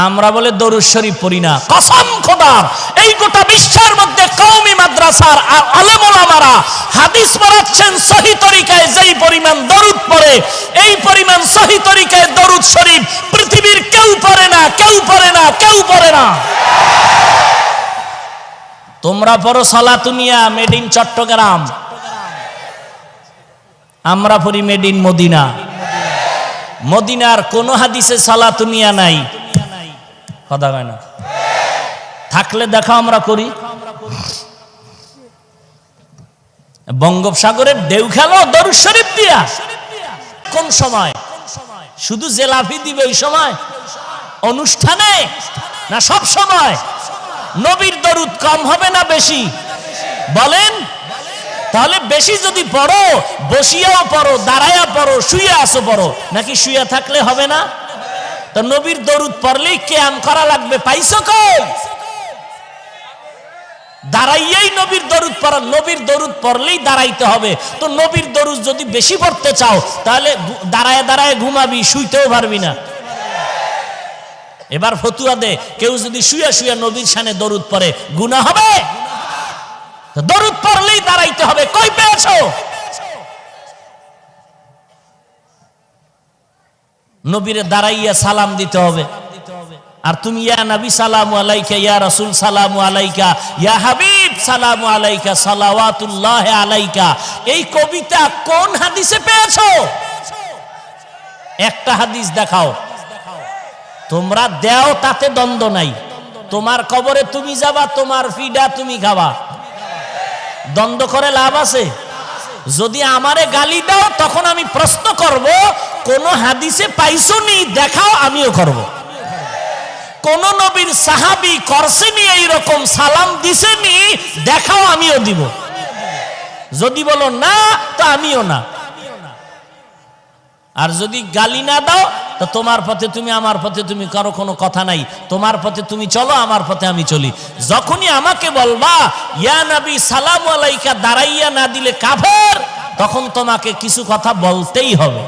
আমরা বলে দরুদ শরীফ পড়ি না। কসম খোদার, এই গোটা বিশ্বের মধ্যে কওমি মাদ্রাসার আলেম ওলামারা হাদিস পড়াচ্ছেন সহি তরিকায়, যেই পরিমাণ দরুদ পড়ে এই পরিমাণ সহি তরিকায় দরুদ শরীফ পৃথিবীর কেউ পড়ে না, কেউ পড়ে না, কেউ পড়ে না। তোমরা পড়ো সালাতুনিয়া মেড ইন চট্টগ্রাম, আমরা পড়ি মেড ইন মদিনা। মদিনার কোন হাদিসে সালাতুনিয়া নাই, কথা হয় না। থাকলে দেখো আমরা করি। বঙ্গোপসাগরের ঢেউ খেলো দরুদ শরীফ দিয়া। কোন সময়? শুধু জেলাফি দিবে ওই সময় অনুষ্ঠানে, না সব সময়? নবীর দরুদ কম হবে না বেশি বলেন? তাহলে বেশি যদি পড়ো, বসিয়াও পড়ো, দাঁড়ায়া পড়ো, শুয়ে আসো পড়ো, নাকি শুয়ে থাকলে হবে না? তো নবীর দরুদ পড়লেই কিয়াম করা লাগবে, পাইছো কই? দাঁড়াইয়েই নবীর দরুদ পড়া, নবীর দরুদ পড়লেই দাঁড়াইতে হবে। তো নবীর দরুদ যদি বেশি পড়তে চাও তাহলে দাঁড়ায় দাঁড়ায় ঘুমাবি, শুইতেও পারবি না। এবার ফতুয়া দে, কেউ যদি শুয়ে শুয়ে নবীর শানে দরুদ পড়ে গুনাহ হবে? দরুদ পড়লেই দাঁড়াইতে হবে, কই পেয়েছো? নবীরে দাঁড়াইয়া সালাম দিতে হবে। আর তুমি ইয়া নবী সালামু আলাইকা, ইয়া রাসূল সালামু আলাইকা, ইয়া হাবিব সালামু আলাইকা, সালাওয়াতুল্লাহ আলাইকা, এই কবিতা কোন হাদিসে পেয়েছো? একটা হাদিস দেখাও। তোমরা দেও, তাতে দ্বন্দ্ব নাই। তোমার কবরে তুমি যাবা, তোমার ফিডা তুমি খাবা, দ্বন্দ্ব করে লাভ আছে? যদি আমারে গালি দাও তখন আমি প্রশ্ন করব, কোন হাদিসে পাইছো নি দেখাও, আমিও করব। কোন নবীর সাহাবী করছেনি এইরকম, সালাম দিছেনি দেখাও, আমিও দিব। যদি বলো না তো আমিও না। আর যদি গালি না দাও তো তোমার পথে তুমি, আমার পথে তুমি, কারো কোনো কথা নাই। তোমার পথে তুমি চলো, আমার পথে আমি চলি। যখনই আমাকে বলবা ইয়া নবী সালামু আলাইকা দাঁড়াইয়া না দিলে কাফের, তখন তোমাকে কিছু কথা বলতেই হবে।